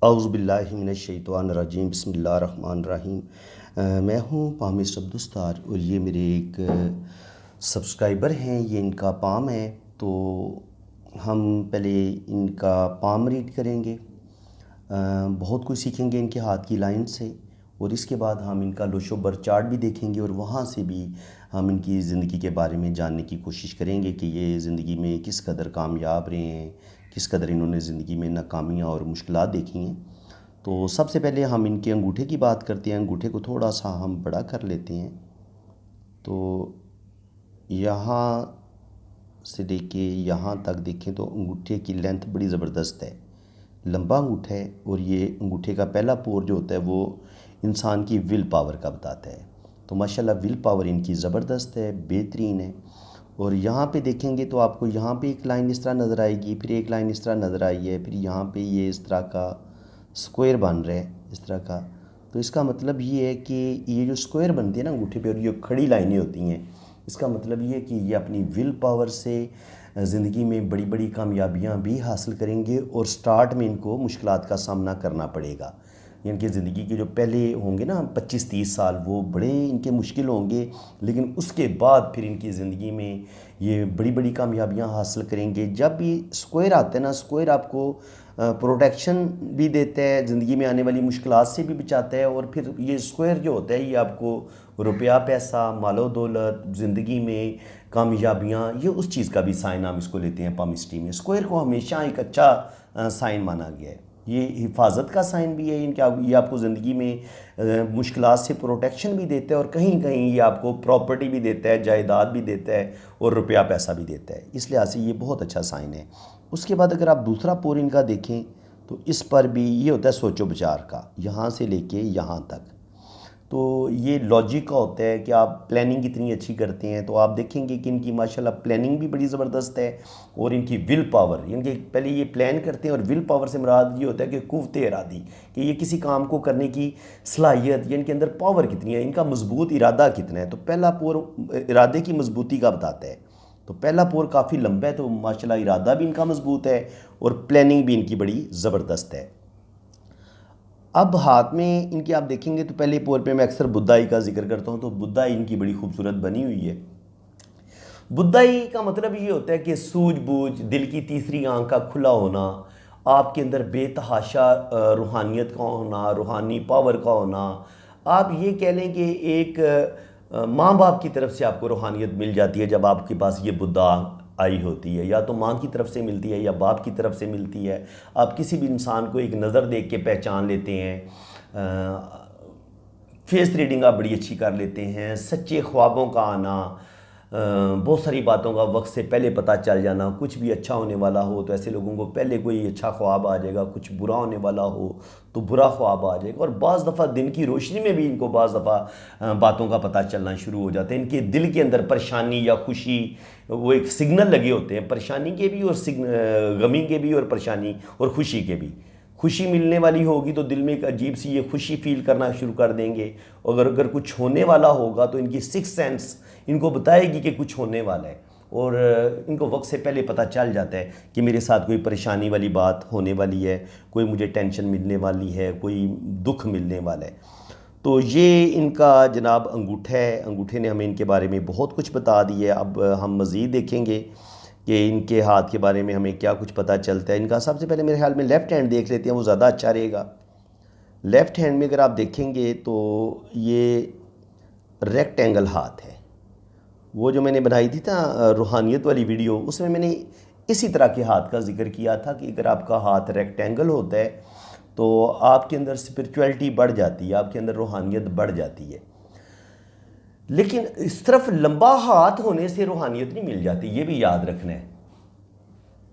औज़ुबिल्लाहि मिनश्शैतानिर्रजीम बिस्मिल्लाहिर्रहमानिर्रहीम। मैं हूँ पामिश अब्दुस्तार और ये मेरे एक सब्सक्राइबर हैं, ये इनका पाम है। तो हम पहले इनका पाम रीड करेंगे, बहुत कुछ सीखेंगे इनके हाथ की लाइन से, और इसके बाद हम इनका लोशोबर चार्ट भी देखेंगे और वहाँ से भी हम इनकी ज़िंदगी के बारे में जानने की कोशिश करेंगे कि ये ज़िंदगी में किस कदर कामयाब रहे हैं, किस कदर इन्होंने ज़िंदगी में नाकामियाँ और मुश्किलात देखी हैं। तो सबसे पहले हम इनके अंगूठे की बात करते हैं। अंगूठे को थोड़ा सा हम बड़ा कर लेते हैं। तो यहाँ से लेके यहाँ तक देखें तो अंगूठे की लेंथ बड़ी ज़बरदस्त है, लंबा अंगूठा है। और ये अंगूठे का पहला पोर जो होता है वो इंसान की विल पावर का बताता है। तो माशाल्लाह विल पावर इनकी ज़बरदस्त है, बेहतरीन है। और यहाँ पे देखेंगे तो आपको यहाँ पे एक लाइन इस तरह नज़र आएगी, फिर एक लाइन इस तरह नज़र आई है, फिर यहाँ पे ये इस तरह का स्क्वायर बन रहा है, इस तरह का। तो इसका मतलब ये है कि ये जो स्क्वायर बनती है ना अंगूठे पे और ये खड़ी लाइनें होती हैं, इसका मतलब ये है कि ये अपनी विल पावर से ज़िंदगी में बड़ी बड़ी कामयाबियाँ भी हासिल करेंगे और स्टार्ट में इनको मुश्किलात का सामना करना पड़ेगा। यानी कि ज़िंदगी के जो पहले होंगे ना 25-30 साल वो बड़े इनके मुश्किल होंगे, लेकिन उसके बाद फिर इनकी ज़िंदगी में ये बड़ी बड़ी कामयाबियाँ हासिल करेंगे। जब भी स्क्वायर आते हैं ना, स्क्वायर आपको प्रोटेक्शन भी देता है, ज़िंदगी में आने वाली मुश्किलात से भी बचाता है। और फिर ये स्क्वायर जो होता है ये आपको रुपया पैसा, मालो दौलत, ज़िंदगी में कामयाबियाँ, ये उस चीज़ का भी साइन हम इसको लेते हैं पामिस्ट्री में। स्क्वायर को हमेशा एक अच्छा साइन माना गया है। ये हिफाजत का साइन भी है इनके, ये आपको ज़िंदगी में मुश्किलात से प्रोटेक्शन भी देता है और कहीं कहीं ये आपको प्रॉपर्टी भी देता है, जायदाद भी देता है और रुपया पैसा भी देता है। इस लिहाज से ये बहुत अच्छा साइन है। उसके बाद अगर आप दूसरा पोर इनका देखें तो इस पर भी ये होता है सोचो विचार का, यहाँ से लेके यहाँ तक। तो ये लॉजिक का होता है कि आप प्लानिंग कितनी अच्छी करते हैं। तो आप देखेंगे कि इनकी माशाल्लाह प्लानिंग भी बड़ी ज़बरदस्त है। और इनकी विल पावर, यानी कि पहले ये प्लान करते हैं, और विल पावर से मुराद ये होता है कि कुव्वत इरादी, कि ये किसी काम को करने की सलाहियत या इनके अंदर पावर कितनी है, इनका मजबूत इरादा कितना है। तो पहला पोर इरादे की मजबूती का बताता है। तो पहला पोर काफ़ी लंबा है, तो माशाल्लाह इरादा भी इनका मजबूत है और प्लानिंग भी इनकी बड़ी ज़बरदस्त है। अब हाथ में इनके आप देखेंगे तो पहले पोर पे मैं अक्सर बुद्धाई का जिक्र करता हूँ। तो बुद्धाई इनकी बड़ी खूबसूरत बनी हुई है। बुद्धाई का मतलब ये होता है कि सूझबूझ, दिल की तीसरी आंख का खुला होना, आपके अंदर बेतहाशा रूहानियत का होना, रूहानी पावर का होना। आप ये कह लें कि एक माँ बाप की तरफ से आपको रूहानियत मिल जाती है जब आपके पास ये बुद्धा आई होती है, या तो माँ की तरफ से मिलती है या बाप की तरफ से मिलती है। आप किसी भी इंसान को एक नज़र देख के पहचान लेते हैं, फेस रीडिंग आप बड़ी अच्छी कर लेते हैं, सच्चे ख्वाबों का आना, बहुत सारी बातों का वक्त से पहले पता चल जाना। कुछ भी अच्छा होने वाला हो तो ऐसे लोगों को पहले कोई अच्छा ख्वाब आ जाएगा, कुछ बुरा होने वाला हो तो बुरा ख्वाब आ जाएगा। और बाज़ दफ़ा दिन की रोशनी में भी इनको बाज़ दफ़ा बातों का पता चलना शुरू हो जाता है। इनके दिल के अंदर परेशानी या खुशी, वो एक सिग्नल लगे होते हैं, परेशानी के भी और गमी के भी और परेशानी और खुशी के भी। खुशी मिलने वाली होगी तो दिल में एक अजीब सी ये खुशी फील करना शुरू कर देंगे। अगर अगर कुछ होने वाला होगा तो इनकी सिक्स सेंस इनको बताएगी कि कुछ होने वाला है, और इनको वक्त से पहले पता चल जाता है कि मेरे साथ कोई परेशानी वाली बात होने वाली है, कोई मुझे टेंशन मिलने वाली है, कोई दुख मिलने वाला है। तो ये इनका जनाब अंगूठा है। अंगूठे ने हमें इनके बारे में बहुत कुछ बता दिया है। अब हम मज़ीद देखेंगे कि इनके हाथ के बारे में हमें क्या कुछ पता चलता है। इनका सबसे पहले मेरे ख्याल में लेफ़्ट हैंड देख लेते हैं, वो ज़्यादा अच्छा रहेगा। लेफ़्ट हैंड में अगर आप देखेंगे तो ये रेक्टेंगल हाथ है। वो जो मैंने बनाई थी ना रूहानियत वाली वीडियो, उसमें मैंने इसी तरह के हाथ का जिक्र किया था कि अगर आपका हाथ रेक्टेंगल होता है तो आपके अंदर स्पिरिचुअलिटी बढ़ जाती है, आपके अंदर रूहानियत बढ़ जाती है। लेकिन इस तरफ लंबा हाथ होने से रूहानियत नहीं मिल जाती, ये भी याद रखना है।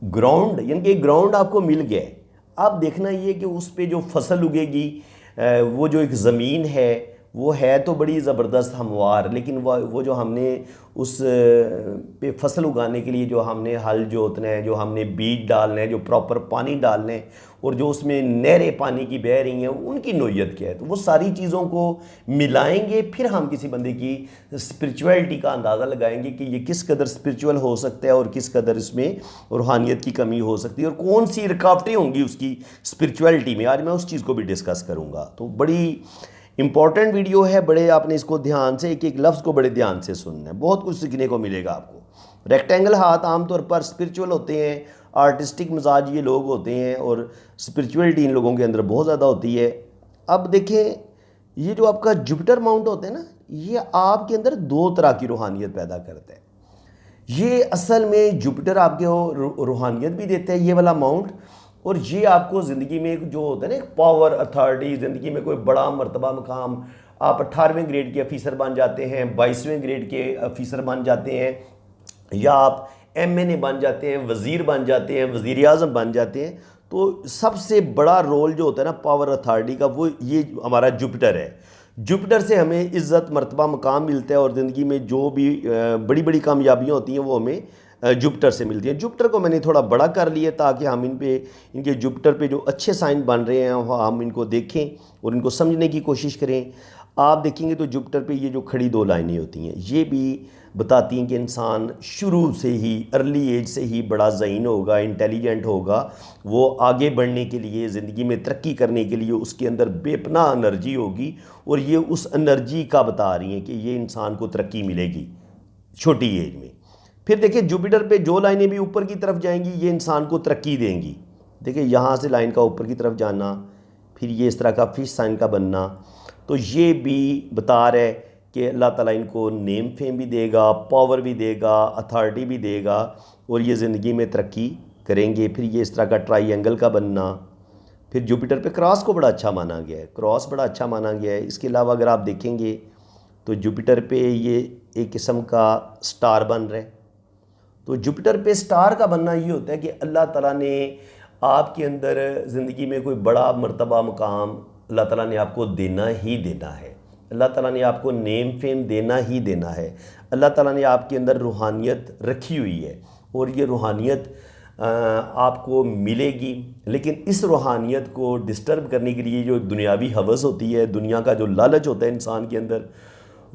ग्राउंड, यानी कि ग्राउंड आपको मिल गया है। अब देखना ये कि उस पे जो फसल उगेगी, वो जो एक ज़मीन है वो है तो बड़ी ज़बरदस्त हमवार, लेकिन वो जो हमने उस पे फसल उगाने के लिए जो हमने हल जोतना है, जो हमने बीज डालने हैं, जो प्रॉपर पानी डालने हैं, और जो उसमें नहरें पानी की बह रही हैं, उनकी नोयत क्या है। तो वो सारी चीज़ों को मिलाएंगे, फिर हम किसी बंदे की स्पिरिचुअलिटी का अंदाज़ा लगाएंगे कि ये किस कदर स्पिरिचुअल हो सकता है और किस कदर इसमें रूहानियत की कमी हो सकती है, और कौन सी रुकावटें होंगी उसकी स्पिरिचुअलिटी में। आज मैं उस चीज़ को भी डिस्कस करूँगा। तो बड़ी इंपॉर्टेंट वीडियो है, बड़े आपने इसको ध्यान से एक एक लफ्ज़ को बड़े ध्यान से सुनना है, बहुत कुछ सीखने को मिलेगा आपको। रेक्टेंगल हाथ आमतौर पर स्पिरिचुअल होते हैं, आर्टिस्टिक मिजाज ये लोग होते हैं, और स्पिरिचुअलिटी इन लोगों के अंदर बहुत ज़्यादा होती है। अब देखें, ये जो आपका जुपिटर माउंट होता है ना, ये आपके अंदर दो तरह की रूहानियत पैदा करता है। ये असल में जुपिटर आपके रूहानियत भी देता है, ये वाला माउंट, और ये आपको ज़िंदगी में जो होता है ना, एक पावर, अथॉरिटी, ज़िंदगी में कोई बड़ा मर्तबा मकाम, आप 18वें ग्रेड के ऑफिसर बन जाते हैं, 22वें ग्रेड के ऑफिसर बन जाते हैं, या आप MNA बन जाते हैं, वज़ीर बन जाते हैं, वज़ीर आज़म बन जाते हैं। तो सबसे बड़ा रोल जो होता है ना पावर अथॉरिटी का, वो ये हमारा जुपिटर है। जुपिटर से हमें इज़्ज़त, मर्तबा, मकाम मिलता है, और ज़िंदगी में जो भी बड़ी बड़ी कामयाबियाँ होती हैं वो हमें जुपिटर से मिलती हैं। जुपिटर को मैंने थोड़ा बड़ा कर लिया ताकि हम इनके जुपिटर पे जो अच्छे साइन बन रहे हैं हम इनको देखें और इनको समझने की कोशिश करें। आप देखेंगे तो जुपिटर पे ये जो खड़ी दो लाइनें होती हैं, ये भी बताती हैं कि इंसान शुरू से ही, अर्ली एज से ही बड़ा ज़हीन होगा, इंटेलिजेंट होगा। वो आगे बढ़ने के लिए, ज़िंदगी में तरक्की करने के लिए उसके अंदर बेपनाह एनर्जी होगी, और ये उस एनर्जी का बता रही हैं कि ये इंसान को तरक्की मिलेगी छोटी एज में। फिर देखिए, जुपिटर पे जो लाइनें भी ऊपर की तरफ जाएंगी ये इंसान को तरक्की देंगी। देखिए, यहाँ से लाइन का ऊपर की तरफ जाना, फिर ये इस तरह का फिश साइन का बनना, तो ये भी बता रहा है कि अल्लाह ताला इनको नेम फेम भी देगा, पावर भी देगा, अथॉरिटी भी देगा, और ये ज़िंदगी में तरक्की करेंगे। फिर ये इस तरह का ट्राइएंगल का बनना। फिर जुपिटर पे क्रॉस को बड़ा अच्छा माना गया है, क्रॉस बड़ा अच्छा माना गया है। इसके अलावा अगर आप देखेंगे तो जुपिटर पे ये एक किस्म का स्टार बन रहा है। तो जुपिटर पे स्टार का बनना ये होता है कि अल्लाह ताला ने आपके अंदर ज़िंदगी में कोई बड़ा मर्तबा मकाम अल्लाह ताला ने आपको देना ही देना है। अल्लाह ताला ने आपको नेम फेम देना ही देना है। अल्लाह ताला ने आपके अंदर रूहानियत रखी हुई है, और ये रूहानियत आपको मिलेगी। लेकिन इस रूहानियत को डिस्टर्ब करने के लिए जो दुनियावी हवस होती है, दुनिया का जो लालच होता है इंसान के अंदर,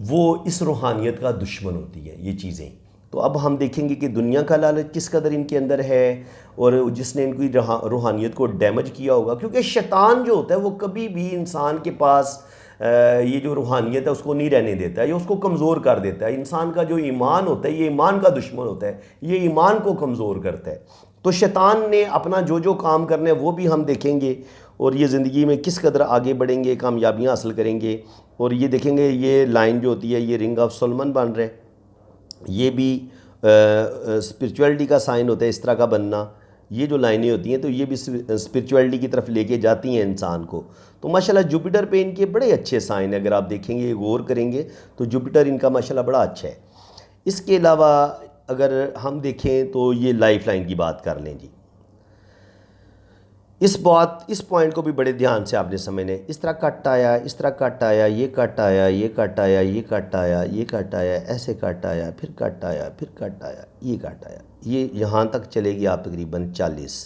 वो इस रूहानियत का दुश्मन होती है ये चीज़ें। तो अब हम देखेंगे कि दुनिया का लालच किस कदर इनके अंदर है, और जिसने इनकी रूहानियत को डैमेज किया होगा। क्योंकि शैतान जो होता है वो कभी भी इंसान के पास ये जो रूहानियत है उसको नहीं रहने देता है, ये उसको कमज़ोर कर देता है। इंसान का जो ईमान होता है, ये ईमान का दुश्मन होता है, ये ईमान को कमज़ोर करता है। तो शैतान ने अपना जो जो काम करना है वो भी हम देखेंगे, और ये ज़िंदगी में किस कदर आगे बढ़ेंगे, कामयाबियाँ हासिल करेंगे। और ये देखेंगे, ये लाइन जो होती है ये रिंग ऑफ सोलमन बन रहा है, ये भी स्पिरिचुअलिटी का साइन होता है इस तरह का बनना। ये जो लाइनें होती हैं तो ये भी स्पिरिचुअलिटी की तरफ लेके जाती हैं इंसान को। तो माशाल्लाह जुपिटर पे इनके बड़े अच्छे साइन है, अगर आप देखेंगे, गौर करेंगे तो जुपिटर इनका माशाल्लाह बड़ा अच्छा है। इसके अलावा अगर हम देखें तो ये लाइफ लाइन की बात कर लें जी। इस पॉइंट को भी बड़े ध्यान से आपने समझना है। इस तरह कट आया, इस तरह कट आया, ये कट आया, ये कट आया, ये कट आया, ये कट आया, ऐसे कट आया, फिर कट आया, फिर कट आया, ये कट आया, ये यहाँ तक चलेगी आप तकरीबन 40।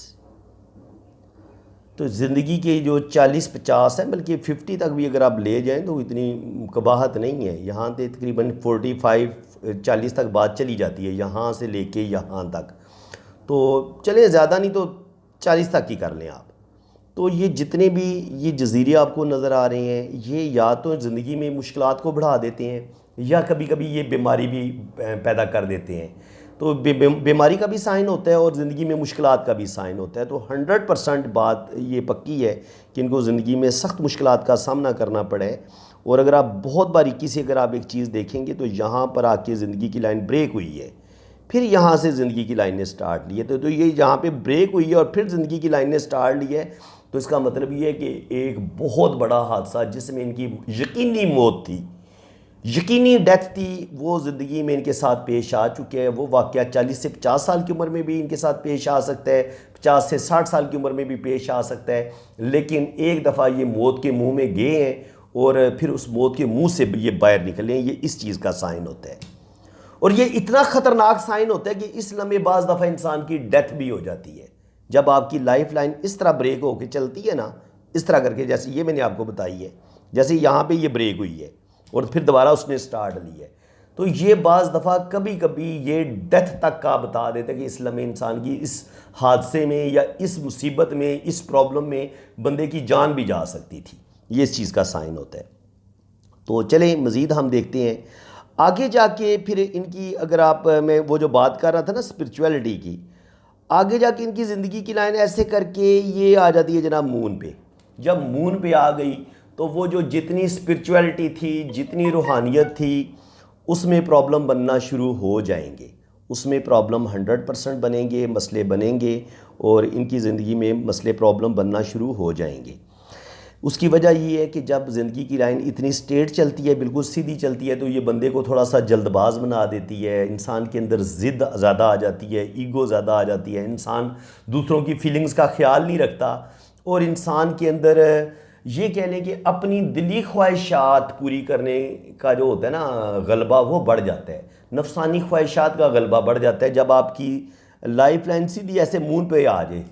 तो ज़िंदगी के जो 40-50 है, बल्कि 50 तक भी अगर आप ले जाएं तो इतनी कबाहत नहीं है। यहाँ से तकरीबन 45-40 तक बात चली जाती है, यहाँ से लेके यहाँ तक। तो चले ज़्यादा नहीं तो 40 तक ही कर लें आप। तो ये जितने भी ये जजीरे आपको नज़र आ रहे हैं, ये या तो ज़िंदगी में मुश्किलात को बढ़ा देते हैं, या कभी कभी ये बीमारी भी पैदा कर देते हैं। तो बीमारी का भी साइन होता है और ज़िंदगी में मुश्किलात का भी साइन होता है। तो 100% बात ये पक्की है कि इनको ज़िंदगी में सख्त मुश्किलात का सामना करना पड़े। और अगर आप बहुत बारीकी से अगर आप एक चीज़ देखेंगे तो यहाँ पर आके ज़िंदगी की लाइन ब्रेक हुई है, फिर यहाँ से ज़िंदगी की लाइन ने स्टार्ट ली है। तो ये यहाँ पे ब्रेक हुई है और फिर ज़िंदगी की लाइन ने स्टार्ट ली है। तो इसका मतलब ये है कि एक बहुत बड़ा हादसा जिसमें इनकी यकीनी मौत थी, यकीनी डेथ थी, वो ज़िंदगी में इनके साथ पेश आ चुके हैं। वो वाक़या 40 से 50 साल की उम्र में भी इनके साथ पेश आ सकता है, 50 से 60 साल की उम्र में भी पेश आ सकता है। लेकिन एक दफ़ा ये मौत के मुंह में गए हैं और फिर उस मौत के मुंह से ये बाहर निकलें, ये इस चीज़ का साइन होता है। और ये इतना ख़तरनाक साइन होता है कि इस लम्हे बाज़ दफ़ा इंसान की डेथ भी हो जाती है। जब आपकी लाइफ लाइन इस तरह ब्रेक होकर चलती है ना, इस तरह करके, जैसे ये मैंने आपको बताई है, जैसे यहाँ पे ये ब्रेक हुई है और फिर दोबारा उसने स्टार्ट ली है, तो ये बाज़ दफ़ा कभी कभी ये डेथ तक का बता देता है कि इस लम्हे इंसान की इस हादसे में या इस मुसीबत में, इस प्रॉब्लम में बंदे की जान भी जा सकती थी। ये इस चीज़ का साइन होता है। तो चलें मज़ीद हम देखते हैं आगे जाके। फिर इनकी, अगर आप, मैं वो जो बात कर रहा था ना स्पिरिचुअलिटी की, आगे जाके इनकी ज़िंदगी की लाइन ऐसे करके ये आ जाती है जनाब मून पे। जब मून पे आ गई तो वो जो जितनी स्पिरिचुअलिटी थी, जितनी रूहानियत थी, उसमें प्रॉब्लम बनना शुरू हो जाएंगे। उसमें प्रॉब्लम 100% बनेंगे, मसले बनेंगे और इनकी ज़िंदगी में मसले प्रॉब्लम बनना शुरू हो जाएंगे। उसकी वजह ये है कि जब ज़िंदगी की लाइन इतनी स्ट्रेट चलती है, बिल्कुल सीधी चलती है, तो ये बंदे को थोड़ा सा जल्दबाज बना देती है। इंसान के अंदर ज़िद ज़्यादा आ जाती है, ईगो ज़्यादा आ जाती है, इंसान दूसरों की फीलिंग्स का ख्याल नहीं रखता और इंसान के अंदर ये कह लें कि अपनी दिली ख्वाहिशात पूरी करने का जो होता है ना गलबा, वो बढ़ जाता है। नफसानी ख्वाहिशात का गलबा बढ़ जाता है जब आपकी लाइफ लाइन सीधी ऐसे मून पे आ जाए।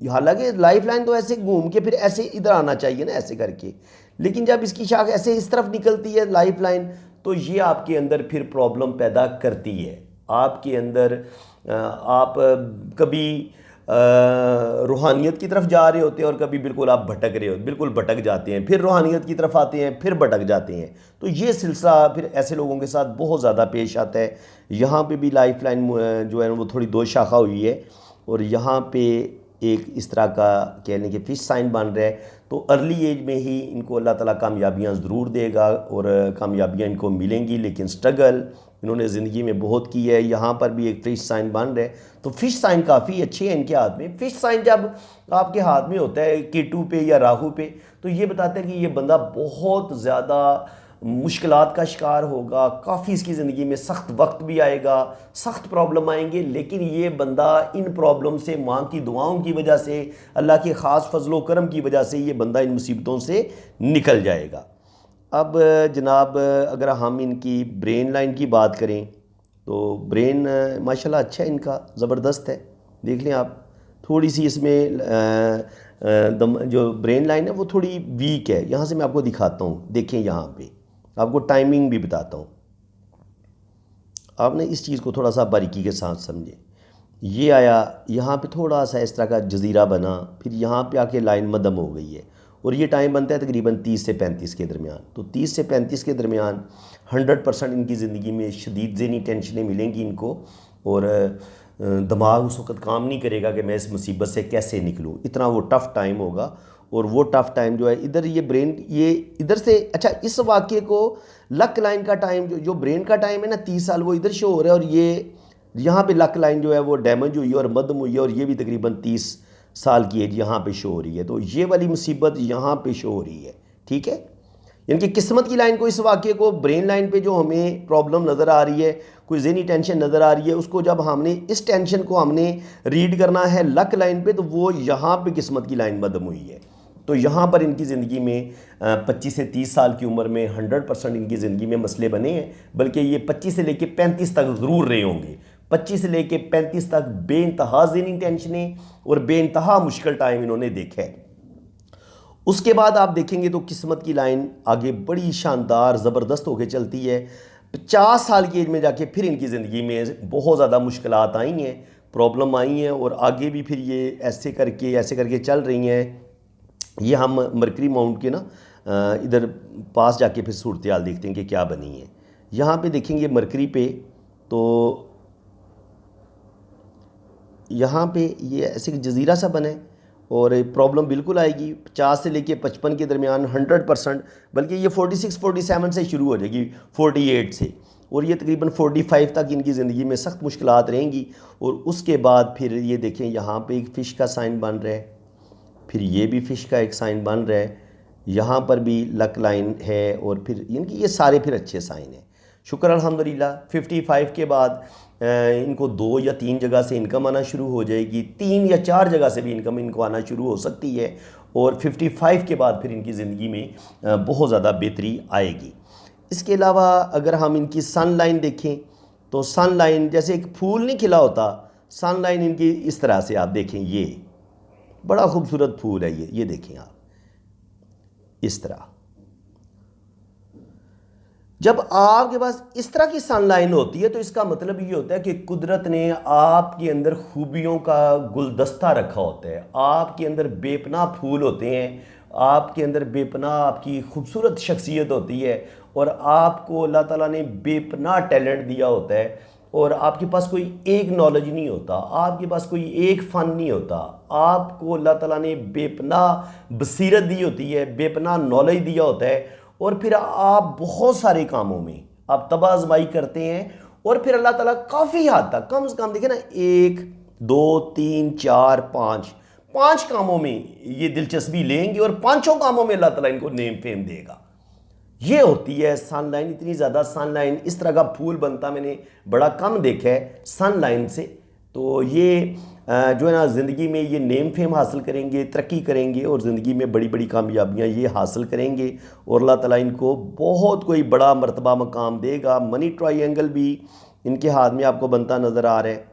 हालांकि लाइफ लाइन तो ऐसे घूम के फिर ऐसे इधर आना चाहिए ना, ऐसे करके, लेकिन जब इसकी शाख ऐसे इस तरफ निकलती है लाइफ लाइन, तो ये आपके अंदर फिर प्रॉब्लम पैदा करती है। आपके अंदर आप कभी रूहानियत की तरफ जा रहे होते हैं और कभी बिल्कुल आप भटक रहे हो, बिल्कुल भटक जाते हैं, फिर रूहानियत की तरफ आते हैं, फिर भटक जाते हैं। तो ये सिलसिला फिर ऐसे लोगों के साथ बहुत ज़्यादा पेश आता है। यहाँ पे भी लाइफ लाइन जो है वो थोड़ी दो शाखा हुई है और यहाँ पे एक इस तरह का कह लें कि फिश साइन बन रहा है। तो अर्ली एज में ही इनको अल्लाह ताला कामयाबियाँ ज़रूर देगा और कामयाबियाँ इनको मिलेंगी, लेकिन स्ट्रगल इन्होंने ज़िंदगी में बहुत की है। यहाँ पर भी एक फ़िश साइन बन रहा है, तो फ़िश साइन काफ़ी अच्छे हैं इनके हाथ में। फ़िश साइन जब आपके हाथ में होता है केटू पे या राहु पे, तो ये बताते हैं कि ये बंदा बहुत ज़्यादा मुश्किलात का शिकार होगा, काफ़ी इसकी ज़िंदगी में सख्त वक्त भी आएगा, सख्त प्रॉब्लम आएंगे, लेकिन ये बंदा इन प्रॉब्लम से, माँ की दुआओं की वजह से, अल्लाह के ख़ास फजलो करम की वजह से ये बंदा इन मुसीबतों से निकल जाएगा। अब जनाब अगर हम इनकी ब्रेन लाइन की बात करें तो ब्रेन माशाल्लाह अच्छा है इनका, ज़बरदस्त है। देख लें आप, थोड़ी सी इसमें जो ब्रेन लाइन है वो थोड़ी वीक है। यहाँ से मैं आपको दिखाता हूँ, देखें यहाँ पे आपको टाइमिंग भी बताता हूँ। आपने इस चीज़ को थोड़ा सा बारीकी के साथ समझें। ये आया, यहाँ पे थोड़ा सा इस तरह का जजीरा बना, फिर यहाँ पे आके लाइन मदम हो गई है और ये टाइम बनता है तकरीबन 30 से 35 के दरमियान। तो 30 से 35 के दरमियान 100% इनकी ज़िंदगी में शदीद ज़हनी टेंशनें मिलेंगी इनको और दिमाग उस वक्त काम नहीं करेगा कि मैं इस मुसीबत से कैसे निकलूँ। इतना वो टफ़ टाइम होगा और वो टफ़ टाइम जो है इधर ये ब्रेन, ये इधर से, अच्छा इस वाक़े को लक लाइन का टाइम जो ब्रेन का टाइम है ना 30 साल, वो इधर शो हो रहा है और ये यहाँ पे लक लाइन जो है वो डैमेज हुई है और मदम हुई है और ये भी तकरीबन 30 साल की एज यहाँ पे शो हो रही है। तो ये वाली मुसीबत यहाँ पे शो हो रही है, ठीक है। यानी कि किस्मत की लाइन को, इस वाक़े को, ब्रेन लाइन पे जो हमें प्रॉब्लम नज़र आ रही है, कोई ज़हनी टेंशन नज़र आ रही है, उसको जब हमने इस टेंशन को हमने रीड करना है लक लाइन पे, तो वो यहाँ पे किस्मत की लाइन मदम हुई है। तो यहाँ पर इनकी ज़िंदगी में 25 से 30 साल की उम्र में 100% इनकी ज़िंदगी में मसले बने हैं, बल्कि ये 25 से लेके 35 तक ज़रूर रहे होंगे। 25 से लेके 35 तक बेइंतहा ज़हनी टेंशनें और बेइंतहा मुश्किल टाइम इन्होंने देखा है। उसके बाद आप देखेंगे तो किस्मत की लाइन आगे बड़ी शानदार ज़बरदस्त होकर चलती है। 50 साल की एज में जाके फिर इनकी ज़िंदगी में बहुत ज़्यादा मुश्किलात आई हैं, प्रॉब्लम आई हैं और आगे भी फिर ये ऐसे करके चल रही हैं। ये हम मरकरी माउंट के ना इधर पास जाके फिर सूरत हाल देखते हैं कि क्या बनी है। यहाँ पे देखेंगे मरकरी पे, तो यहाँ पे ये ऐसे जजीरा सा बना है और प्रॉब्लम बिल्कुल आएगी 50 से लेके 55 के दरमियान 100%, बल्कि ये 46-47 से शुरू हो जाएगी, 48 से, और ये तकरीबन 45 तक इनकी ज़िंदगी में सख्त मुश्किलात रहेंगी। और उसके बाद फिर ये देखें यहाँ पे एक फ़िश का साइन बन रहा है, फिर ये भी फ़िश का एक साइन बन रहा है, यहाँ पर भी लक लाइन है और फिर इनकी ये सारे फिर अच्छे साइन हैं। शुक्र अल्हम्दुलिल्लाह। 55 के बाद इनको 2 या 3 जगह से इनकम आना शुरू हो जाएगी, 3 या 4 जगह से भी इनकम इनको आना शुरू हो सकती है और 55 के बाद फिर इनकी ज़िंदगी में बहुत ज़्यादा बेहतरी आएगी। इसके अलावा अगर हम इनकी सन लाइन देखें तो सन लाइन जैसे एक फूल नहीं खिला होता, सन लाइन इनकी इस तरह से आप देखें, ये बड़ा खूबसूरत फूल है ये देखें आप इस तरह। जब आपके पास इस तरह की सनलाइन होती है तो इसका मतलब ये होता है कि कुदरत ने आपके अंदर खूबियों का गुलदस्ता रखा होता है, आपके अंदर बेपनाह फूल होते हैं, आपके अंदर बेपनाह आपकी खूबसूरत शख्सियत होती है और आपको अल्लाह ताला ने बेपनाह टैलेंट दिया होता है और आपके पास कोई एक नॉलेज नहीं होता, आपके पास कोई एक फ़न नहीं होता, आपको अल्लाह ताला ने बेपनाह बसीरत दी होती है, बेपनाह नॉलेज दिया होता है और फिर आप बहुत सारे कामों में आप तबाह आजमाई करते हैं और फिर अल्लाह ताला काफ़ी हद तक, कम से कम देखिए ना, 1 2 3 4 5 कामों में ये दिलचस्पी लेंगे और पांचों कामों में अल्लाह ताला इनको नेम फेम देगा। ये होती है सनलाइन। इतनी ज़्यादा सनलाइन, इस तरह का फूल बनता मैंने बड़ा कम देखा है सनलाइन से। तो ये जो है ना, ज़िंदगी में ये नेम फेम हासिल करेंगे, तरक्की करेंगे और ज़िंदगी में बड़ी बड़ी कामयाबियाँ ये हासिल करेंगे और अल्लाह ताला इनको बहुत कोई बड़ा मर्तबा मकाम देगा। मनी ट्रायंगल भी इनके हाथ में आपको बनता नज़र आ रहा है,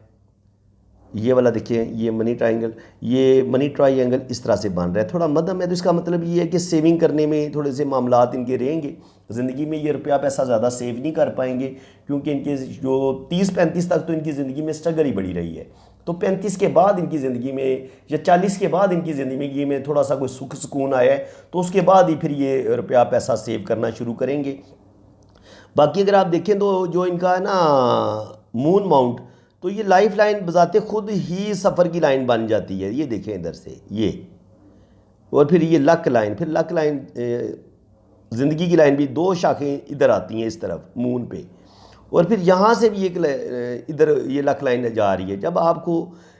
ये वाला देखिए, ये मनी ट्रायंगल, ये मनी ट्रायंगल इस तरह से बन रहा है। थोड़ा मध्यम है तो इसका मतलब ये है कि सेविंग करने में थोड़े से मामलात इनके रहेंगे। ज़िंदगी में ये रुपया पैसा ज़्यादा सेव नहीं कर पाएंगे क्योंकि इनके जो 30-35 तक तो इनकी ज़िंदगी में स्ट्रगल ही बड़ी रही है। तो 35 के बाद इनकी ज़िंदगी में या 40 के बाद इनकी ज़िंदगी में थोड़ा सा कोई सुख सुकून आया है तो उसके बाद ही फिर ये रुपया पैसा सेव करना शुरू करेंगे। बाकी अगर आप देखें तो जो इनका है ना मून माउंट, तो ये लाइफ लाइन बजाते खुद ही सफ़र की लाइन बन जाती है। ये देखें इधर से ये, और फिर ये लक लाइन, फिर लक लाइन ज़िंदगी की लाइन भी 2 शाखें इधर आती हैं इस तरफ मून पे, और फिर यहाँ से भी एक इधर ये लक लाइन जा रही है। जब आपको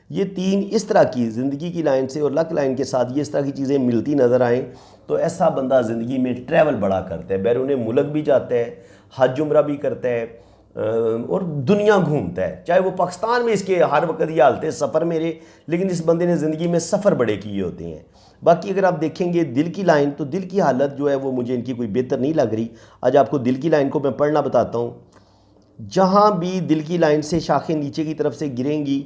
ये 3 इस तरह की ज़िंदगी की लाइन से और लक लाइन के साथ ये इस तरह की चीज़ें मिलती नज़र आएँ तो ऐसा बंदा ज़िंदगी में ट्रैवल बड़ा करता है, बैरून मुल्क भी जाता है, हज उम्रा भी करता है और दुनिया घूमता है। चाहे वो पाकिस्तान में इसके हर वक्त ये हालत सफ़र मेरे, लेकिन इस बंदे ने ज़िंदगी में सफ़र बड़े किए होते हैं। बाकी अगर आप देखेंगे दिल की लाइन, तो दिल की हालत जो है वो मुझे इनकी कोई बेहतर नहीं लग रही। आज आपको दिल की लाइन को मैं पढ़ना बताता हूँ। जहाँ भी दिल की लाइन से शाखें नीचे की तरफ से गिरेंगी,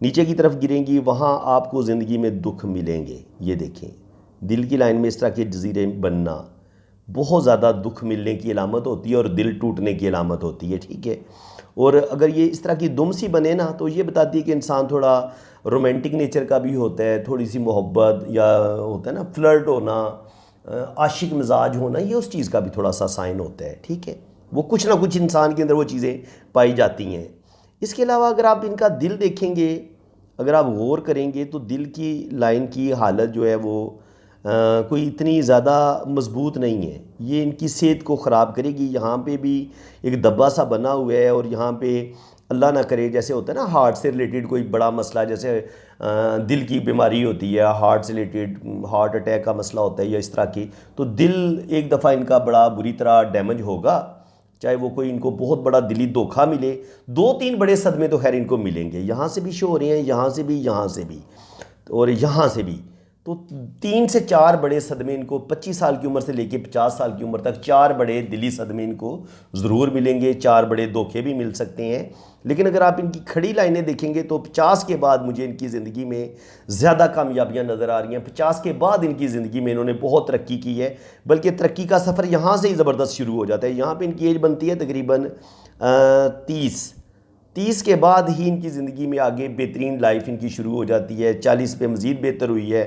नीचे की तरफ गिरेंगी, वहाँ आपको ज़िंदगी में दुख मिलेंगे। ये देखें, दिल की लाइन में इस तरह के जजीरे बनना बहुत ज़्यादा दुख मिलने की अलामत होती है और दिल टूटने की अलामत होती है, ठीक है। और अगर ये इस तरह की दुम सी बने ना तो ये बताती है कि इंसान थोड़ा रोमांटिक नेचर का भी होता है, थोड़ी सी मोहब्बत या होता है ना फ्लर्ट होना, आशिक मिजाज होना, ये उस चीज़ का भी थोड़ा सा साइन होता है, ठीक है। वो कुछ ना कुछ इंसान के अंदर वो चीज़ें पाई जाती हैं। इसके अलावा अगर आप इनका दिल देखेंगे, अगर आप गौर करेंगे तो दिल की लाइन की हालत जो है वो कोई इतनी ज़्यादा मजबूत नहीं है। ये इनकी सेहत को ख़राब करेगी। यहाँ पे भी एक दब्बा सा बना हुआ है और यहाँ पे अल्लाह ना करे, जैसे होता है ना हार्ट से रिलेटेड कोई बड़ा मसला, जैसे दिल की बीमारी होती है, हार्ट से रिलेटेड हार्ट अटैक का मसला होता है या इस तरह की, तो दिल एक दफ़ा इनका बड़ा बुरी तरह डैमेज होगा। चाहे वो कोई इनको बहुत बड़ा दिली धोखा मिले, 2-3 बड़े सदमे तो खैर इनको मिलेंगे। यहाँ से भी शो हो रहे हैं, यहाँ से भी, यहाँ से भी और यहाँ से भी, तो 3 से 4 बड़े सदमे इनको 25 साल की उम्र से लेके 50 साल की उम्र तक 4 बड़े दिली सदमे इनको ज़रूर मिलेंगे। 4 बड़े धोखे भी मिल सकते हैं। लेकिन अगर आप इनकी खड़ी लाइनें देखेंगे तो 50 के बाद मुझे इनकी ज़िंदगी में ज़्यादा कामयाबियां नज़र आ रही हैं। 50 के बाद इनकी ज़िंदगी में इन्होंने बहुत तरक्की की है, बल्कि तरक्की का सफ़र यहाँ से ही ज़बरदस्त शुरू हो जाता है। यहाँ पर इनकी एज बनती है तकरीबन 30 के बाद ही इनकी ज़िंदगी में आगे बेहतरीन लाइफ इनकी शुरू हो जाती है। 40 पे मज़ीद बेहतर हुई है,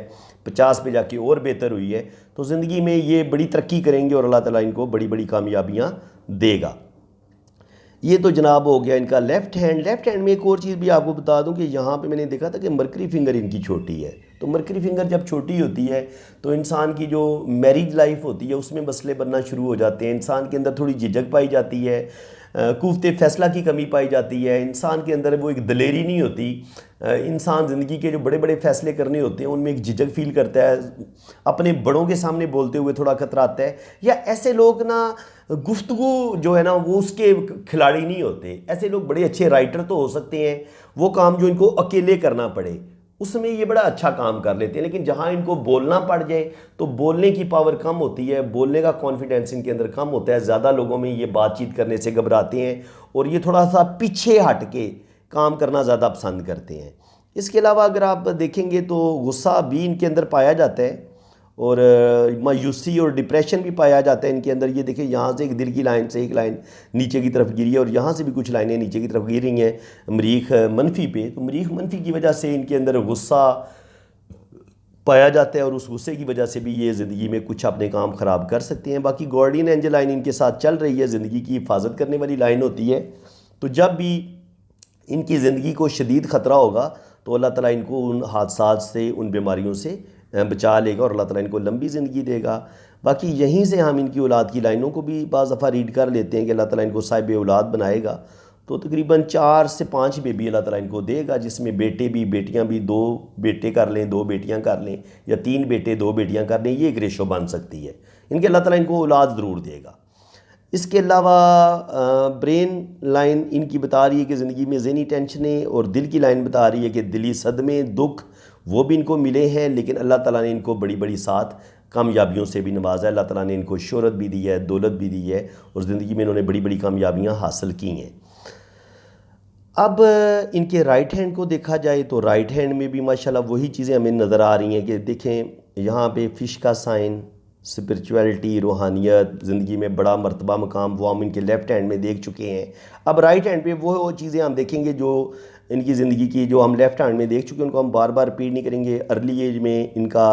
50 पे जाके और बेहतर हुई है। तो ज़िंदगी में ये बड़ी तरक्की करेंगे और अल्लाह ताला इनको बड़ी बड़ी कामयाबियाँ देगा। ये तो जनाब हो गया इनका लेफ़्ट हैंड। लेफ़्ट हैंड में एक और चीज़ भी आपको बता दूं कि यहाँ पे मैंने देखा था कि मरकरी फिंगर इनकी छोटी है। तो मरकरी फिंगर जब छोटी होती है तो इंसान की जो मैरिज लाइफ होती है उसमें मसले बनना शुरू हो जाते हैं। इंसान के अंदर थोड़ी झिझक पाई जाती है, कुफ्ते फ़ैसला की कमी पाई जाती है। इंसान के अंदर वो एक दलेरी नहीं होती। इंसान ज़िंदगी के जो बड़े बड़े फ़ैसले करने होते हैं उनमें एक झिझक फ़ील करता है, अपने बड़ों के सामने बोलते हुए थोड़ा कतराता है। या ऐसे लोग ना गुफ्तगू जो है ना वो उसके खिलाड़ी नहीं होते। ऐसे लोग बड़े अच्छे राइटर तो हो सकते हैं, वो काम जो इनको अकेले करना पड़े उसमें ये बड़ा अच्छा काम कर लेते हैं। लेकिन जहाँ इनको बोलना पड़ जाए तो बोलने की पावर कम होती है, बोलने का कॉन्फिडेंस इनके अंदर कम होता है, ज़्यादा लोगों में ये बातचीत करने से घबराते हैं और ये थोड़ा सा पीछे हट के काम करना ज़्यादा पसंद करते हैं। इसके अलावा अगर आप देखेंगे तो गुस्सा भी इनके अंदर पाया जाता है और मायूसी और डिप्रेशन भी पाया जाता है इनके अंदर। ये देखिए यहाँ से एक दिल की लाइन से एक लाइन नीचे की तरफ गिरी है और यहाँ से भी कुछ लाइनें नीचे की तरफ गिरी हैं मरीख मनफी पे। तो मरीख मनफी की वजह से इनके अंदर गुस्सा पाया जाता है और उस गुस्से की वजह से भी ये ज़िंदगी में कुछ अपने काम ख़राब कर सकते हैं। बाकी गार्डियन एंजल लाइन इनके साथ चल रही है, ज़िंदगी की हिफाजत करने वाली लाइन होती है। तो जब भी इनकी ज़िंदगी को शदीद ख़तरा होगा तो अल्लाह ताला इनको उन हादसात से, उन बीमारियों से बचा लेगा और अल्लाह ताला इनको लंबी ज़िंदगी देगा। बाकी यहीं से हम इनकी औलाद की लाइनों को भी बाज़ दफ़ा रीड कर लेते हैं कि अल्लाह ताला इनको साहिब औलाद बनाएगा। तो तकरीबन 4 से 5 बेबी अल्लाह ताला इनको देगा, जिसमें बेटे भी बेटियां भी, 2 बेटे कर लें 2 बेटियां कर लें या 3 बेटे 2 बेटियां कर लें, ये एक रेशो बन सकती है। इनके अल्लाह ताला इनको औलाद ज़रूर देगा। इसके अलावा ब्रेन लाइन इनकी बता रही है कि ज़िंदगी में ज़हनी टेंशनें, और दिल की लाइन बता रही है कि दिली सदमे दुख वो भी इनको मिले हैं, लेकिन अल्लाह ताला ने इनको बड़ी बड़ी साथ कामयाबियों से भी नवाजा है। अल्लाह ताला ने इनको शोहरत भी दी है, दौलत भी दी है और ज़िंदगी में इन्होंने बड़ी बड़ी कामयाबियाँ हासिल की हैं। अब इनके राइट हैंड को देखा जाए तो राइट हैंड में भी माशाल्लाह वही चीज़ें हमें नज़र आ रही हैं कि देखें यहाँ पे फ़िश का साइन, स्पिरिचुअलिटी, रूहानियत, ज़िंदगी में बड़ा मर्तबा मकाम, वो हम इनके लेफ़्ट हैंड में देख चुके हैं। अब राइट हैंड पे वो चीज़ें हम देखेंगे जो इनकी ज़िंदगी की जो हम लेफ़्ट हैंड में देख चुके हैं, उनको हम बार बार रिपीट नहीं करेंगे। अर्ली एज में इनका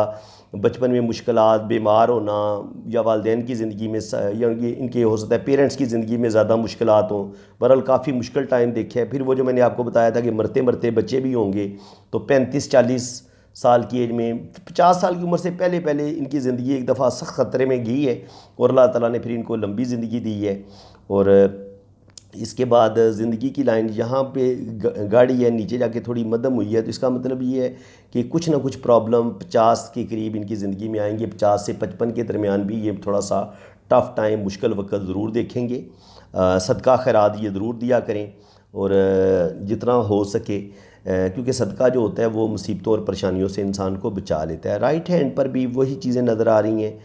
बचपन में मुश्किलात, बीमार होना, या वालिदैन की ज़िंदगी में या इनके हो सकता है पेरेंट्स की ज़िंदगी में ज़्यादा मुश्किलात हों। बहरहाल काफ़ी मुश्किल टाइम देखे है। फिर वो जो मैंने आपको बताया था कि मरते मरते बच्चे भी होंगे, तो 35-40 साल की एज में, 50 साल की उम्र से पहले पहले इनकी ज़िंदगी एक दफ़ा सख्त ख़तरे में गई है और अल्लाह ताला ने फिर इनको लंबी ज़िंदगी दी है। और इसके बाद ज़िंदगी की लाइन यहाँ पे गाड़ी है, नीचे जाके थोड़ी मध्यम हुई है, तो इसका मतलब ये है कि कुछ ना कुछ प्रॉब्लम 50 के करीब इनकी ज़िंदगी में आएंगे। 50 से 55 के दरमियान भी ये थोड़ा सा टफ़ टाइम, मुश्किल वक्त ज़रूर देखेंगे। सदका खैरात ये ज़रूर दिया करें और जितना हो सके, क्योंकि सदका जो होता है वो मुसीबतों और परेशानियों से इंसान को बचा लेता है। राइट हैंड पर भी वही चीज़ें नज़र आ रही हैं।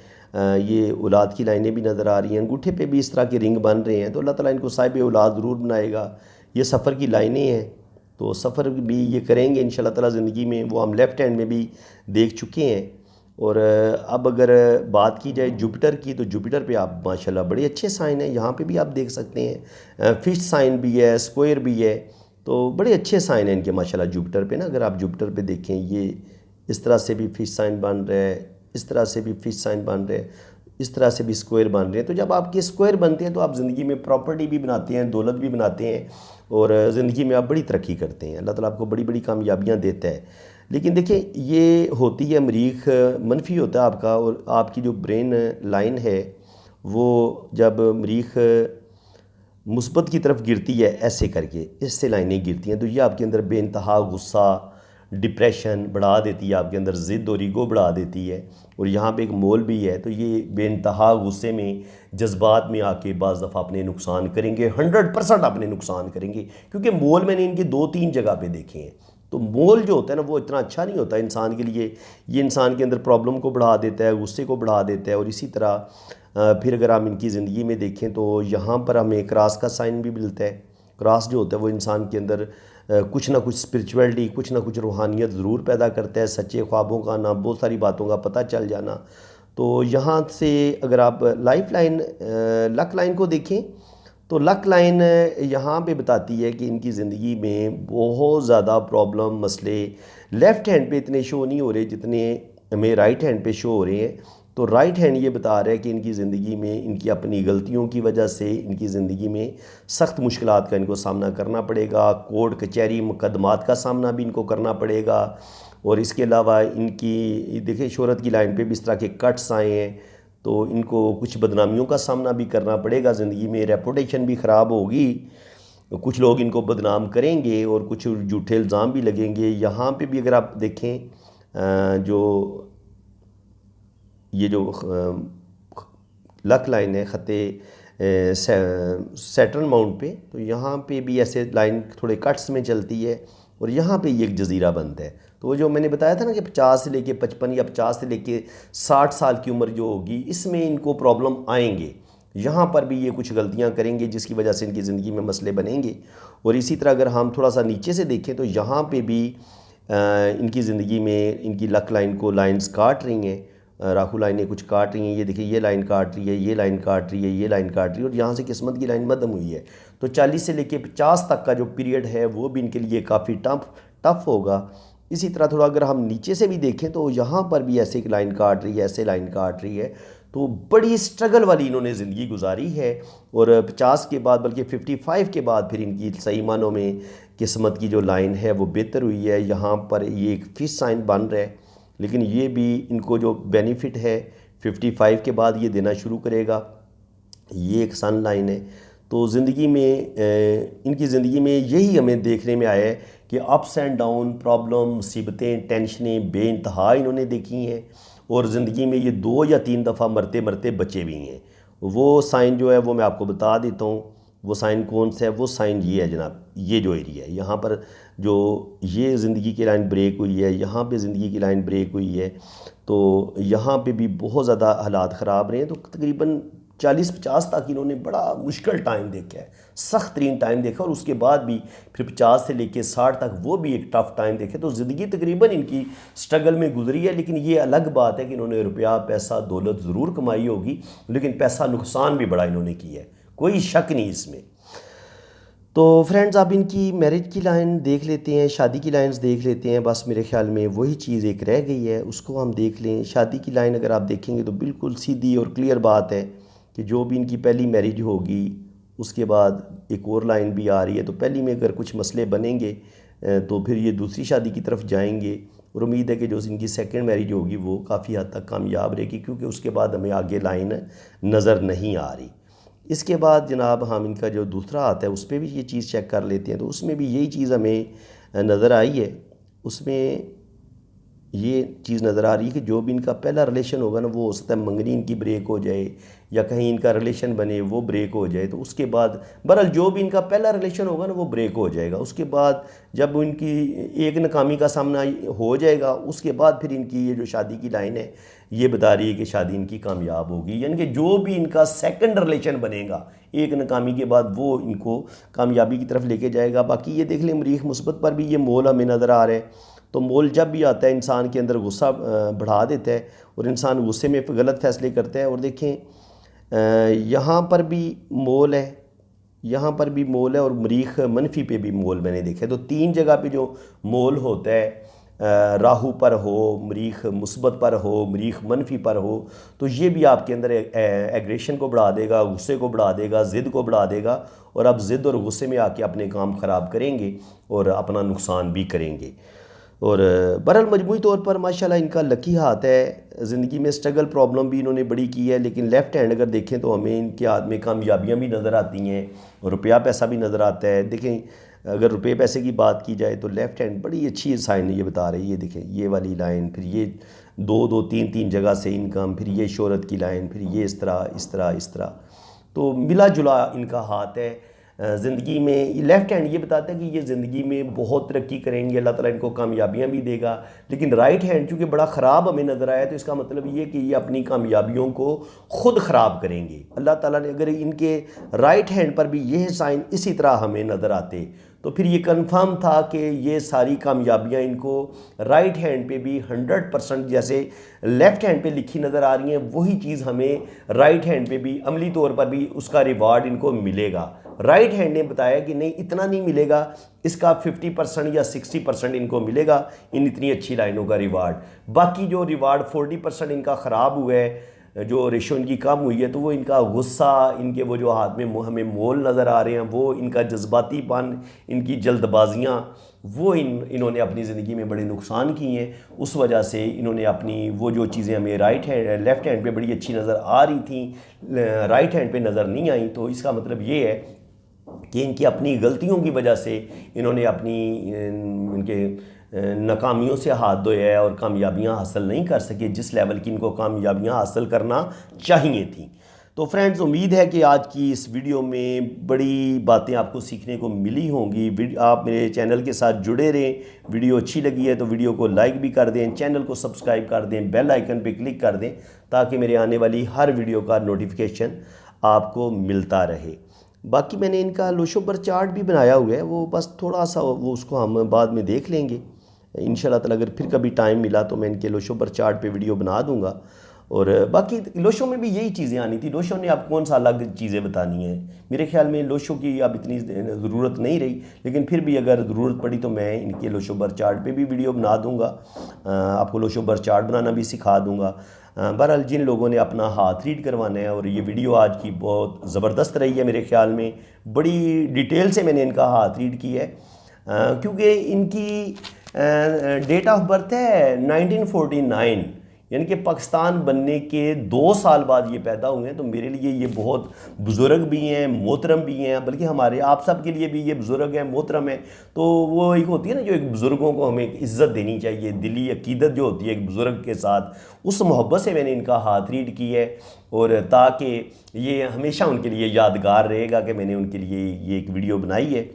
ये औलाद की लाइनें भी नज़र आ रही हैं, अंगूठे पे भी इस तरह के रिंग बन रहे हैं, तो अल्लाह ताला इनको साहिब औलाद ज़रूर बनाएगा। ये सफ़र की लाइनें हैं, तो सफ़र भी ये करेंगे इंशाल्लाह ताला ज़िंदगी में। वो हम लेफ़्ट हैंड में भी देख चुके हैं। और अब अगर बात की जाए जुपिटर की, तो जुपिटर पे आप माशाल्लाह बड़े अच्छे साइन हैं, यहाँ पे भी आप देख सकते हैं। फिश साइन भी है, स्क्वायर भी है, तो बड़े अच्छे साइन हैं इनके माशाल्लाह जुपिटर पे ना। अगर आप जुपिटर पे देखें, ये इस तरह से भी फिश साइन बन रहा है, इस तरह से भी फिश साइन बन रहे हैं, इस तरह से भी स्क्वायर बन रहे हैं। तो जब आपके स्क्वायर बनते हैं तो आप ज़िंदगी में प्रॉपर्टी भी बनाते हैं, दौलत भी बनाते हैं और ज़िंदगी में आप बड़ी तरक्की करते हैं। अल्लाह ताला आपको बड़ी बड़ी कामयाबियाँ देता है। लेकिन देखिए ये होती है मरीख मनफी होता है आपका, और आपकी जो ब्रेन लाइन है वो जब मरीख मुस्बत की तरफ गिरती है ऐसे करके, इससे लाइनें गिरती हैं, तो ये आपके अंदर बेइंतहा गुस्सा, डिप्रेशन बढ़ा देती है, आपके अंदर ज़िद और ईगो बढ़ा देती है। और यहाँ पे एक मोल भी है, तो ये बेइंतहा गुस्से में, जज्बात में आके बाज़ दफ़ा अपने नुकसान करेंगे, 100% अपने नुकसान करेंगे। क्योंकि मोल मैंने इनके 2-3 जगह पे देखे हैं। तो मोल जो होता है ना वो इतना अच्छा नहीं होता इंसान के लिए। ये इंसान के अंदर प्रॉब्लम को बढ़ा देता है, गुस्से को बढ़ा देता है। और इसी तरह फिर अगर हम इनकी ज़िंदगी में देखें तो यहाँ पर हमें क्रॉस का साइन भी मिलता है। क्रॉस जो होता है वो इंसान के अंदर कुछ ना कुछ स्पिरिचुअलिटी, कुछ ना कुछ रूहानियत ज़रूर पैदा करता है। सच्चे ख्वाबों का आना, बहुत सारी बातों का पता चल जाना। तो यहाँ से अगर आप लाइफ लाइन, लक लाइन को देखें तो लक लाइन यहाँ पे बताती है कि इनकी ज़िंदगी में बहुत ज़्यादा प्रॉब्लम, मसले लेफ़्ट हैंड पे इतने शो नहीं हो रहे जितने हमें राइट हैंड पे शो हो रहे हैं। तो राइट हैंड ये बता रहा है कि इनकी ज़िंदगी में इनकी अपनी गलतियों की वजह से इनकी ज़िंदगी में सख्त मुश्किलात का इनको सामना करना पड़ेगा। कोर्ट कचहरी मुकदमात का सामना भी इनको करना पड़ेगा। और इसके अलावा इनकी देखिए शोहरत की लाइन पे भी इस तरह के कट्स आए हैं, तो इनको कुछ बदनामियों का सामना भी करना पड़ेगा। ज़िंदगी में रेपुटेशन भी ख़राब होगी, कुछ लोग इनको बदनाम करेंगे और कुछ झूठे इल्ज़ाम भी लगेंगे। यहाँ पे भी अगर आप देखें जो ये जो लक लाइन है ख़त्े सैटर्न माउंट पे, तो यहाँ पे भी ऐसे लाइन थोड़े कट्स में चलती है और यहाँ पे ये एक जज़ीरा बनता है। तो जो मैंने बताया था ना कि 50 से लेके 55 या 50 से लेके 60 साल की उम्र जो होगी, इसमें इनको प्रॉब्लम आएंगे। यहाँ पर भी ये कुछ गलतियाँ करेंगे जिसकी वजह से इनकी ज़िंदगी में मसले बनेंगे। और इसी तरह अगर हम थोड़ा सा नीचे से देखें तो यहाँ पे भी इनकी ज़िंदगी में इनकी लक लाइन को लाइंस काट रही हैं, राहु लाइनें कुछ काट रही हैं। ये देखिए, ये लाइन काट रही है, ये लाइन काट रही है, ये लाइन काट रही है, और यहाँ से किस्मत की लाइन मध्यम हुई है। तो 40 से लेके 50 तक का जो पीरियड है वो भी इनके लिए काफ़ी टफ होगा। इसी तरह थोड़ा अगर हम नीचे से भी देखें तो यहाँ पर भी ऐसे एक लाइन काट रही है, ऐसे लाइन काट रही है। तो बड़ी स्ट्रगल वाली इन्होंने ज़िंदगी गुजारी है। और 50 के बाद, बल्कि 55 के बाद फिर इनकी सही मानों में किस्मत की जो लाइन है वो बेहतर हुई है। यहाँ पर ये एक फिश साइन बन रहा है, लेकिन ये भी इनको जो बेनिफिट है 55 के बाद ये देना शुरू करेगा। ये एक सन लाइन है। तो ज़िंदगी में इनकी ज़िंदगी में यही हमें देखने में आया है कि अप्स एंड डाउन, प्रॉब्लम, मुसीबतें, टेंशनें बेइंतहा इन्होंने देखी हैं। और ज़िंदगी में ये 2 या 3 दफ़ा मरते मरते बचे भी हैं। वो साइन जो है वो मैं आपको बता देता हूँ। वो साइन कौन सा है? वो साइन ये है जनाब, ये जो एरिया है यहाँ पर, जो ये ज़िंदगी की लाइन ब्रेक हुई है, यहाँ पे ज़िंदगी की लाइन ब्रेक हुई है। तो यहाँ पे भी बहुत ज़्यादा हालात ख़राब रहे हैं। तो तकरीबन 40-50 तक इन्होंने बड़ा मुश्किल टाइम देखा है, सख्त तरीन टाइम देखा। और उसके बाद भी फिर 50 से लेके 60 तक वो भी एक टफ़ टाइम देखे। तो ज़िंदगी तकरीबन इनकी स्ट्रगल में गुजरी है। लेकिन ये अलग बात है कि इन्होंने रुपया, पैसा, दौलत ज़रूर कमाई होगी, लेकिन पैसा नुकसान भी बड़ा इन्होंने किया है, कोई शक नहीं इसमें। तो फ्रेंड्स, आप इनकी मैरिज की लाइन देख लेते हैं, शादी की लाइंस देख लेते हैं। बस मेरे ख्याल में वही चीज़ एक रह गई है, उसको हम देख लें। शादी की लाइन अगर आप देखेंगे तो बिल्कुल सीधी और क्लियर बात है कि जो भी इनकी पहली मैरिज होगी उसके बाद एक और लाइन भी आ रही है। तो पहली में अगर कुछ मसले बनेंगे तो फिर ये दूसरी शादी की तरफ जाएंगे। और उम्मीद है कि जो इनकी सेकंड मैरिज होगी वो काफ़ी हद तक कामयाब रहेगी, क्योंकि उसके बाद हमें आगे लाइन नज़र नहीं आ रही। इसके बाद जनाब हम इनका जो दूसरा आता है उस पर भी ये चीज़ चेक कर लेते हैं। तो उसमें भी यही चीज़ हमें नज़र आई है। उसमें ये चीज़ नज़र आ रही है कि जो भी इनका पहला रिलेशन होगा ना, वो हो सकता है मंगनी इनकी ब्रेक हो जाए, या कहीं इनका रिलेशन बने वो ब्रेक हो जाए। तो उसके बाद बहरहाल जो भी इनका पहला रिलेशन होगा ना वो ब्रेक हो जाएगा। उसके बाद जब इनकी एक नाकामी का सामना हो जाएगा, उसके बाद फिर इनकी ये जो शादी की लाइन है ये बता रही है कि शादी इनकी कामयाब होगी। यानी कि जो भी इनका सेकंड रिलेशन बनेगा एक नाकामी के बाद, वो इनको कामयाबी की तरफ लेके जाएगा। बाकी ये देख लें, मरीख मुस्बत पर भी ये मोल हमें नज़र आ रहा है। तो मोल जब भी आता है इंसान के अंदर गुस्सा बढ़ा देता है और इंसान गुस्से में गलत फैसले करता है। और देखें यहाँ पर भी मोल है, यहाँ पर भी मोल है, और मरीख मनफी पे भी मोल मैंने देखा है। तो 3 जगह पे जो मोल होता है, राहु पर हो, मरीख मुस्बत पर हो, मरीख मनफी पर हो, तो ये भी आपके अंदर एग्रेशन को बढ़ा देगा, गुस्से को बढ़ा देगा, ज़िद को बढ़ा देगा। और आप ज़िद और गुस्से में आके अपने काम ख़राब करेंगे और अपना नुकसान भी करेंगे। और बहरहाल मजमूई तौर पर माशाल्लाह इनका लकी हाथ है। ज़िंदगी में स्ट्रगल प्रॉब्लम भी इन्होंने बड़ी की है, लेकिन लेफ़्ट हैंड अगर देखें तो हमें इनके हाथ में कामयाबियाँ भी नज़र आती हैं, रुपया पैसा भी नज़र आता है। देखें, अगर रुपये पैसे की बात की जाए तो लेफ़्ट हैंड बड़ी अच्छी साइन ये बता रही है। देखें ये वाली लाइन, फिर ये 2-2, 3-3 जगह से इनकम, फिर ये शोहरत की लाइन, फिर ये इस तरह इस तरह इस तरह। तो मिला जुला इनका हाथ है ज़िंदगी में। लेफ़्ट हैंड ये बताता है कि ये ज़िंदगी में बहुत तरक्की करेंगे, अल्लाह ताला इनको कामयाबियाँ भी देगा। लेकिन राइट हैंड चूँकि बड़ा ख़राब हमें नज़र आया, तो इसका मतलब ये कि ये अपनी कामयाबियों को ख़ुद ख़राब करेंगे। अल्लाह ताला ने अगर इनके राइट हैंड पर भी यह साइन इसी तरह हमें नज़र आते तो फिर ये कंफर्म था कि ये सारी कामयाबियाँ इनको राइट हैंड पे भी 100% जैसे लेफ़्ट हैंड पे लिखी नज़र आ रही हैं, वही चीज़ हमें राइट हैंड पे भी अमली तौर पर भी उसका रिवार्ड इनको मिलेगा। राइट हैंड ने बताया कि नहीं, इतना नहीं मिलेगा, इसका 50% या 60% इनको मिलेगा इन इतनी अच्छी लाइनों का रिवार्ड। बाकी जो रिवार्ड 40% इनका ख़राब हुआ है, जो रेशो इनकी कम हुई है, तो वो इनका गुस्सा, इनके वो जो हाथ में हमें मोल नज़र आ रहे हैं, वो इनका जज्बातीपन, इनकी जल्दबाजियाँ, वो इन्होंने अपनी ज़िंदगी में बड़े नुकसान किए हैं। उस वजह से इन्होंने अपनी वो जो चीज़ें हमें लेफ़्ट हैंड पे बड़ी अच्छी नज़र आ रही थी, राइट हैंड पे नज़र नहीं आई। तो इसका मतलब ये है कि इनकी अपनी गलतियों की वजह से इन्होंने अपनी इनके नाकामियों से हाथ धोया है और कामयाबियां हासिल नहीं कर सके जिस लेवल की इनको कामयाबियां हासिल करना चाहिए थी। तो फ्रेंड्स, उम्मीद है कि आज की इस वीडियो में बड़ी बातें आपको सीखने को मिली होंगी। आप मेरे चैनल के साथ जुड़े रहें। वीडियो अच्छी लगी है तो वीडियो को लाइक भी कर दें, चैनल को सब्सक्राइब कर दें, बेल आइकन पे क्लिक कर दें ताकि मेरे आने वाली हर वीडियो का नोटिफिकेशन आपको मिलता रहे। बाकी मैंने इनका लोशोबर चार्ट भी बनाया हुआ है, वो बस थोड़ा सा वो उसको हम बाद में देख लेंगे इंशाल्लाह ताला। अगर फिर कभी टाइम मिला तो मैं इनके लोशोबर चार्ट पे वीडियो बना दूंगा। और बाकी लोशो में भी यही चीज़ें आनी थी। लोशो ने आप कौन सा अलग चीज़ें बतानी है, मेरे ख्याल में लोशो की अब इतनी ज़रूरत नहीं रही, लेकिन फिर भी अगर ज़रूरत पड़ी तो मैं इनके लोशोबर चार्ट पे भी वीडियो बना दूंगा, आपको लोशोबर चार्ट बनाना भी सिखा दूंगा। बहरहाल जिन लोगों ने अपना हाथ रीड करवाना है, और ये वीडियो आज की बहुत ज़बरदस्त रही है मेरे ख्याल में, बड़ी डिटेल से मैंने इनका हाथ रीड किया है क्योंकि इनकी डेट ऑफ बर्थ है 1949, यानी कि पाकिस्तान बनने के 2 साल बाद ये पैदा हुए हैं। तो मेरे लिए ये बहुत बुज़ुर्ग भी हैं, मोहतरम भी हैं, बल्कि हमारे आप सब के लिए भी ये बुज़ुर्ग हैं, मोहतरम हैं। तो वो एक होती है ना, जो एक बुज़ुर्गों को हमें इज़्ज़त देनी चाहिए, दिली अकीदत जो होती है एक बुज़ुर्ग के साथ, उस मोहब्बत से मैंने इनका हाथ रीड की है, और ताकि ये हमेशा उनके लिए यादगार रहेगा कि मैंने उनके लिए ये एक वीडियो बनाई है।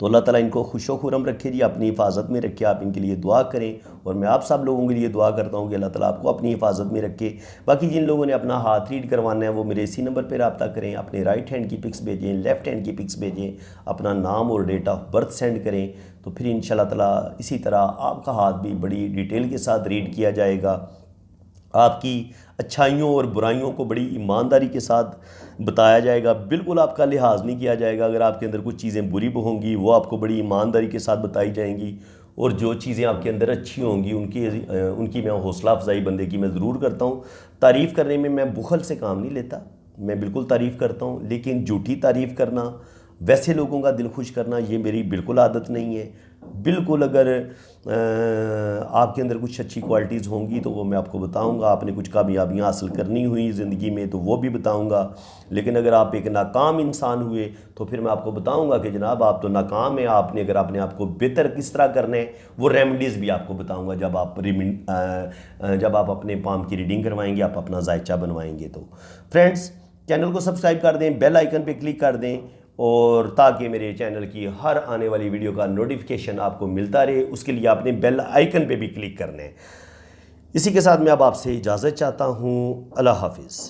तो अल्लाह ताला इनको खुशो खुरम रखे जी, अपनी हिफाजत में रखे। आप इनके लिए दुआ करें, और मैं आप सब लोगों के लिए दुआ करता हूँ कि अल्लाह ताला आपको अपनी हिफाजत में रखे। बाकी जिन लोगों ने अपना हाथ रीड करवाना है वो मेरे इसी नंबर पर रब्ता करें, अपने राइट हैंड की पिक्स भेजें, लेफ़्ट हैंड की पिक्स भेजें, अपना नाम और डेट ऑफ बर्थ सेंड करें। तो फिर इंशाल्लाह ताला इसी तरह आपका हाथ भी बड़ी डिटेल के साथ रीड किया जाएगा। आपकी अच्छाइयों और बुराइयों को बड़ी ईमानदारी के साथ बताया जाएगा, बिल्कुल आपका लिहाज नहीं किया जाएगा। अगर आपके अंदर कुछ चीज़ें बुरी होंगी वो आपको बड़ी ईमानदारी के साथ बताई जाएंगी, और जो चीज़ें आपके अंदर अच्छी होंगी उनकी मैं हौसला अफजाई बंदे की मैं ज़रूर करता हूँ। तारीफ़ करने में मैं बुखल से काम नहीं लेता, मैं बिल्कुल तारीफ़ करता हूँ, लेकिन झूठी तारीफ़ करना, वैसे लोगों का दिल खुश करना, ये मेरी बिल्कुल आदत नहीं है। बिल्कुल अगर आपके अंदर कुछ अच्छी क्वालिटीज़ होंगी तो वो मैं आपको बताऊंगा, आपने कुछ कामयाबियाँ हासिल करनी हुई ज़िंदगी में तो वो भी बताऊंगा। लेकिन अगर आप एक नाकाम इंसान हुए तो फिर मैं आपको बताऊंगा कि जनाब आप तो नाकाम हैं, आपने अगर आपने आपको बेहतर किस तरह करना है वो रेमेडीज़ भी आपको बताऊँगा जब आप अपने पाम की रीडिंग करवाएंगे, आप अपना जायचा बनवाएंगे। तो फ्रेंड्स, चैनल को सब्सक्राइब कर दें, बेल आइकन पर क्लिक कर दें, और ताकि मेरे चैनल की हर आने वाली वीडियो का नोटिफिकेशन आपको मिलता रहे, उसके लिए आपने बेल आइकन पे भी क्लिक करना है। इसी के साथ मैं अब आपसे इजाज़त चाहता हूँ। अल्लाह हाफिज़।